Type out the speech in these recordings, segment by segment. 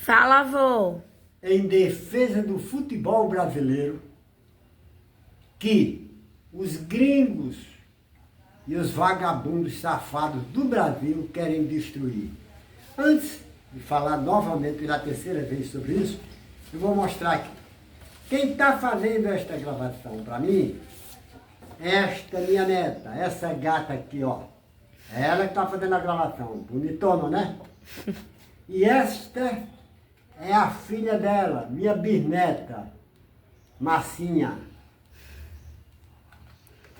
Fala, vô. Em defesa do futebol brasileiro, que os gringos e os vagabundos safados do Brasil querem destruir. Antes de falar novamente pela terceira vez sobre isso, eu vou mostrar aqui. Quem está fazendo esta gravação para mim é esta minha neta, essa gata aqui, ó. É ela que está fazendo a gravação, bonitona, né? E esta é a filha dela, minha bisneta, Marcinha.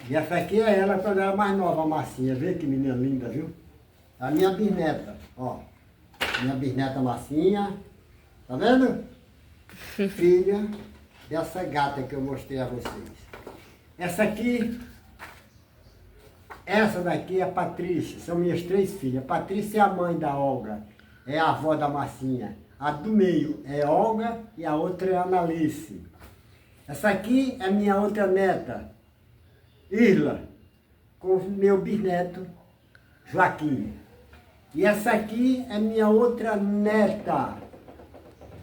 E essa aqui é ela quando era mais nova, a Marcinha. Vê que menina linda, viu? A minha bisneta, ó. Minha bisneta Marcinha. Tá vendo? Filha dessa gata que eu mostrei a vocês. Essa daqui é a Patrícia. São minhas três filhas. Patrícia é a mãe da Olga. É a avó da Marcinha. A do meio é Olga e a outra é a Analice. Essa aqui é minha outra neta, Isla, com o meu bisneto, Joaquim. E essa aqui é minha outra neta,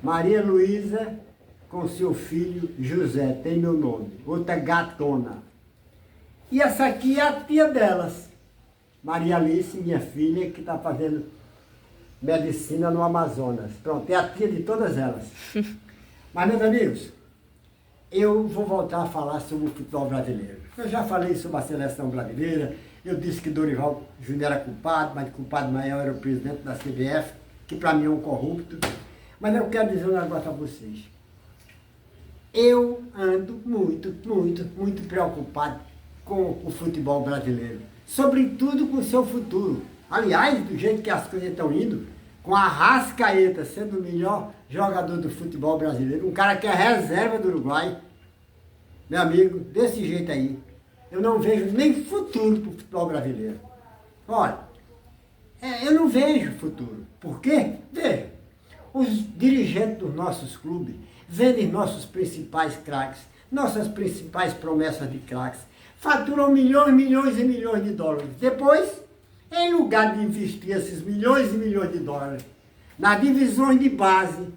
Maria Luísa, com seu filho José, tem meu nome, outra gatona. E essa aqui é a tia delas, Maria Alice, minha filha, que está fazendo medicina no Amazonas. Pronto, é a tia de todas elas. Mas, meus amigos, eu vou voltar a falar sobre o futebol brasileiro. Eu já falei sobre a seleção brasileira, eu disse que Dorival Júnior era culpado, mas o culpado maior era o presidente da CBF, que para mim é um corrupto. Mas eu quero dizer um negócio a vocês. Eu ando muito preocupado com o futebol brasileiro. Sobretudo com o seu futuro. Aliás, do jeito que as coisas estão indo, com a Arrascaeta sendo o melhor jogador do futebol brasileiro, um cara que é reserva do Uruguai, meu amigo, desse jeito aí, eu não vejo nem futuro para o futebol brasileiro. Olha, eu não vejo futuro. Por quê? Veja, os dirigentes dos nossos clubes vendem nossos principais craques, nossas principais promessas de craques, faturam milhões e milhões de dólares. Depois, em lugar de investir esses milhões e milhões de dólares nas divisões de base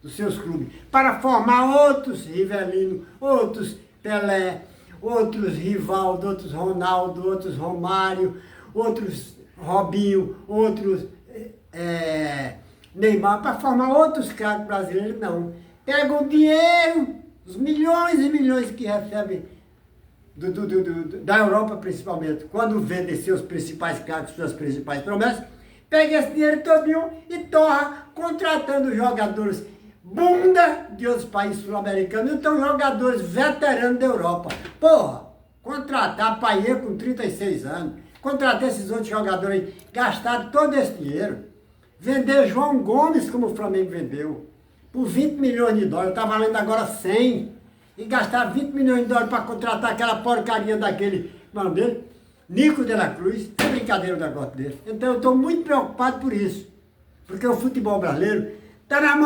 dos seus clubes, para formar outros Rivelino, outros Pelé, outros Rivaldo, outros Ronaldo, outros Romário, outros Robinho, outros Neymar, para formar outros craques brasileiros, não. Pegam o dinheiro, os milhões e milhões que recebem da Europa principalmente, quando vendem seus principais craques, suas principais promessas, pega esse dinheiro todinho e torra contratando jogadores bunda de outros países sul-americanos, então jogadores veteranos da Europa. Porra, contratar Paiê com 36 anos, contratar esses outros jogadores aí, gastar todo esse dinheiro, vender João Gomes como o Flamengo vendeu, por 20 milhões de dólares, está valendo agora 100. E gastar 20 milhões de dólares para contratar aquela porcaria daquele, nome dele, Nico de la Cruz. É brincadeira o negócio dele. Então eu estou muito preocupado por isso. Porque o futebol brasileiro está na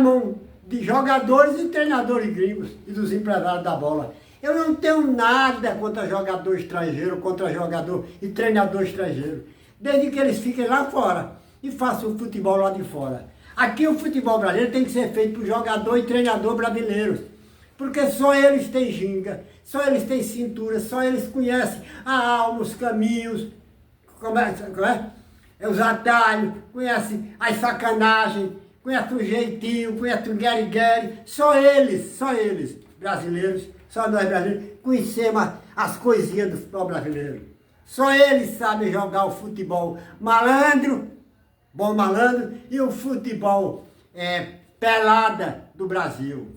mão de jogadores e treinadores gringos e dos empresários da bola. Eu não tenho nada contra jogador estrangeiro, contra jogador e treinador estrangeiro. Desde que eles fiquem lá fora e façam o futebol lá de fora. Aqui o futebol brasileiro tem que ser feito por jogador e treinador brasileiros. Porque só eles têm ginga, só eles têm cintura, só eles conhecem a alma, os caminhos, os atalhos, conhecem as sacanagens, conhecem o jeitinho, conhecem o gueri-gueri. Só eles, brasileiros, só nós brasileiros, conhecemos as coisinhas do futebol brasileiro. Só eles sabem jogar o futebol malandro, bom malandro, e o futebol pelada do Brasil.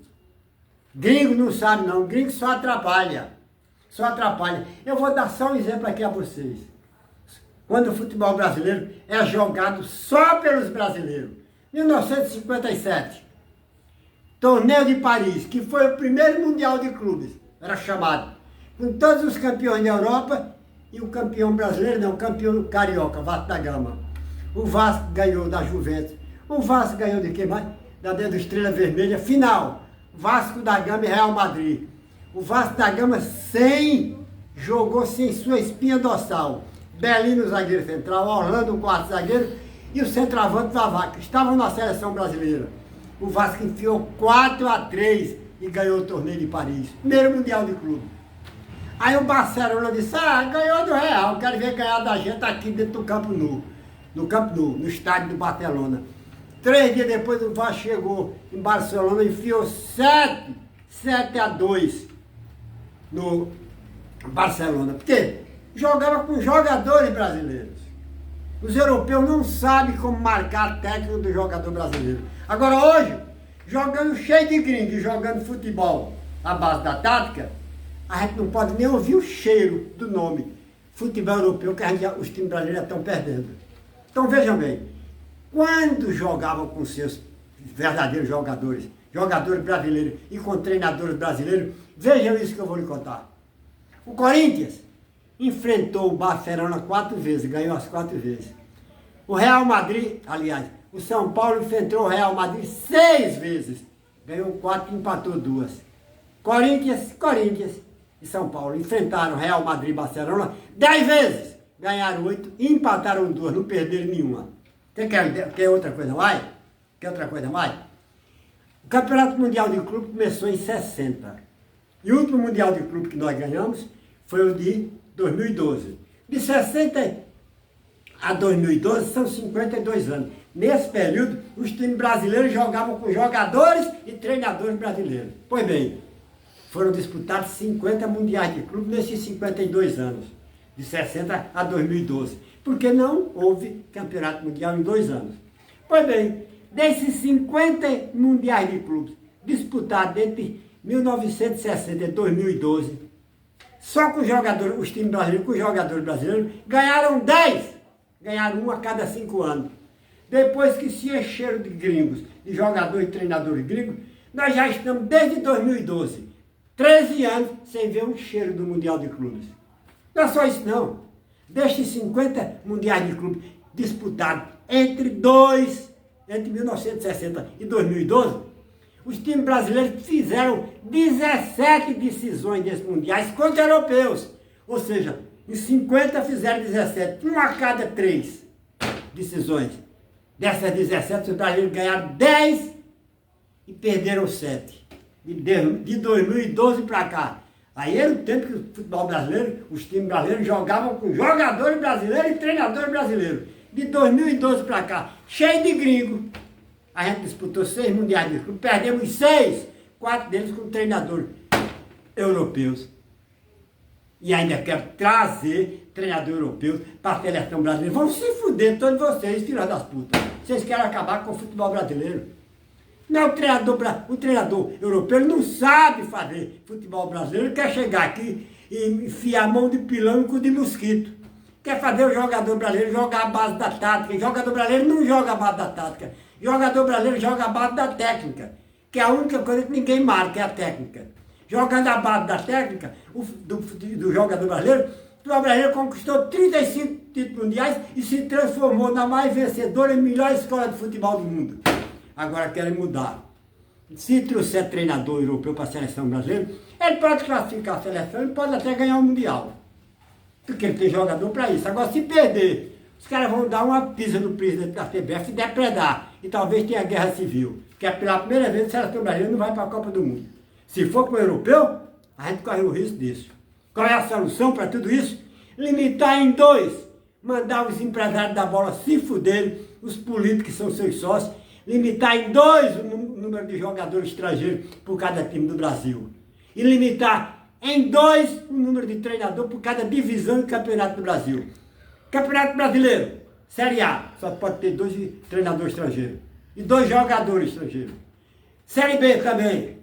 Gringo não sabe não, gringo só atrapalha. Eu vou dar só um exemplo aqui a vocês. Quando o futebol brasileiro é jogado só pelos brasileiros. 1957, Torneio de Paris, que foi o primeiro mundial de clubes, era chamado, com todos os campeões da Europa e o campeão brasileiro, não, o campeão carioca, Vasco da Gama. O Vasco ganhou da Juventus. O Vasco ganhou de quem mais? Da Estrela Vermelha. Final. Vasco da Gama e Real Madrid. O Vasco da Gama jogou sem sua espinha dorsal. Belino, zagueiro central. Orlando, quarto zagueiro. e o centroavante Vavá, que estavam na seleção brasileira. O Vasco enfiou 4-3 e ganhou o torneio de Paris. Primeiro Mundial de Clube. Aí o Barcelona disse, ganhou do Real, quero ver ganhar da gente aqui dentro do Campo Nou. No Campo Nou, no estádio do Barcelona. 3 dias depois o Vasco chegou em Barcelona e enfiou 7-2 no Barcelona. Por quê? Jogava com jogadores brasileiros. Os europeus não sabem como marcar a técnica do jogador brasileiro. Agora hoje, jogando cheio de gringo, jogando futebol à base da tática, a gente não pode nem ouvir o cheiro do nome futebol europeu, que os times brasileiros estão perdendo. Então vejam bem, quando jogavam com seus verdadeiros jogadores brasileiros e com treinadores brasileiros, vejam isso que eu vou lhe contar. O Corinthians enfrentou o Barcelona 4 vezes, ganhou as 4 vezes. O Real Madrid, aliás, o São Paulo enfrentou o Real Madrid 6 vezes, ganhou 4 e empatou 2. Corinthians e São Paulo enfrentaram o Real Madrid e Barcelona 10 vezes, ganharam 8 e empataram 2, não perderam nenhuma. Você quer outra coisa mais? Quer outra coisa mais? O Campeonato Mundial de Clube começou em 60. E o último Mundial de Clube que nós ganhamos foi o de 2012. De 60 a 2012 são 52 anos. Nesse período, os times brasileiros jogavam com jogadores e treinadores brasileiros. Pois bem, foram disputados 50 mundiais de clube nesses 52 anos, de 60 a 2012. Porque não houve campeonato mundial em 2 anos. Pois bem, desses 50 mundiais de clubes disputados entre 1960 e 2012, só com os times brasileiros, com os jogadores brasileiros, ganharam 10. Ganharam 1 a cada 5 anos. Depois que se encheram de gringos, de jogadores e treinadores gringos, nós já estamos desde 2012, 13 anos, sem ver um cheiro do Mundial de Clubes. Não é só isso não. Destes 50 mundiais de clubes disputados entre 1960 e 2012, os times brasileiros fizeram 17 decisões desses mundiais contra europeus. Ou seja, em 50 fizeram 17, 1 a cada 3 decisões. Dessas 17, os brasileiros ganharam 10 e perderam 7. De 2012 para cá. Aí era o tempo que o futebol brasileiro, os times brasileiros jogavam com jogadores brasileiros e treinadores brasileiros. De 2012 para cá, cheio de gringo. A gente disputou 6 mundiais de clube, perdemos 6, 4 deles com treinadores europeus. E ainda quero trazer treinador europeu para a seleção brasileira. Vão se fuder todos vocês, filhos das putas. Vocês querem acabar com o futebol brasileiro. Não, o treinador europeu ele não sabe fazer futebol brasileiro, ele quer chegar aqui e enfiar a mão de pilão com de mosquito. Quer fazer o jogador brasileiro jogar a base da tática. O jogador brasileiro não joga a base da tática. O jogador brasileiro joga a base da técnica, que é a única coisa que ninguém marca, é a técnica. Jogando a base da técnica do jogador brasileiro, o futebol brasileiro conquistou 35 títulos mundiais e se transformou na mais vencedora e melhor escola de futebol do mundo. Agora querem mudar. Se trouxer treinador europeu para a seleção brasileira, ele pode classificar a seleção, ele pode até ganhar o Mundial. Porque ele tem jogador para isso. Agora, se perder, os caras vão dar uma pisa no presidente da CBF e depredar. E talvez tenha guerra civil. Que é pela primeira vez que a seleção brasileira não vai para a Copa do Mundo. Se for com o europeu, a gente corre o risco disso. Qual é a solução para tudo isso? Limitar em 2. Mandar os empresários da bola se fuderem, os políticos que são seus sócios. Limitar em 2 o número de jogadores estrangeiros por cada time do Brasil. E limitar em 2 o número de treinador por cada divisão do Campeonato do Brasil. Campeonato Brasileiro, Série A, só pode ter 2 treinadores estrangeiros. E 2 jogadores estrangeiros. Série B também.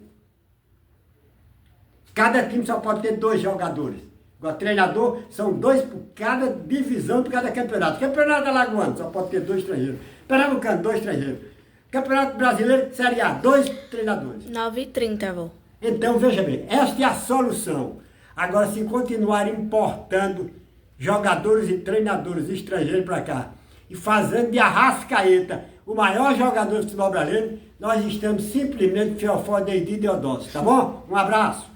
Cada time só pode ter 2 jogadores. Agora, treinador, são 2 por cada divisão, por cada campeonato. Campeonato Alagoano, só pode ter 2 estrangeiros. Pernambucano, 2 estrangeiros. Campeonato Brasileiro, Série A, 2 treinadores. 9h30, avô. Então, veja bem, esta é a solução. Agora, se continuar importando jogadores e treinadores estrangeiros para cá e fazendo de Arrascaeta o maior jogador do futebol brasileiro, nós estamos simplesmente fiofó de Deodócio, tá bom? Um abraço.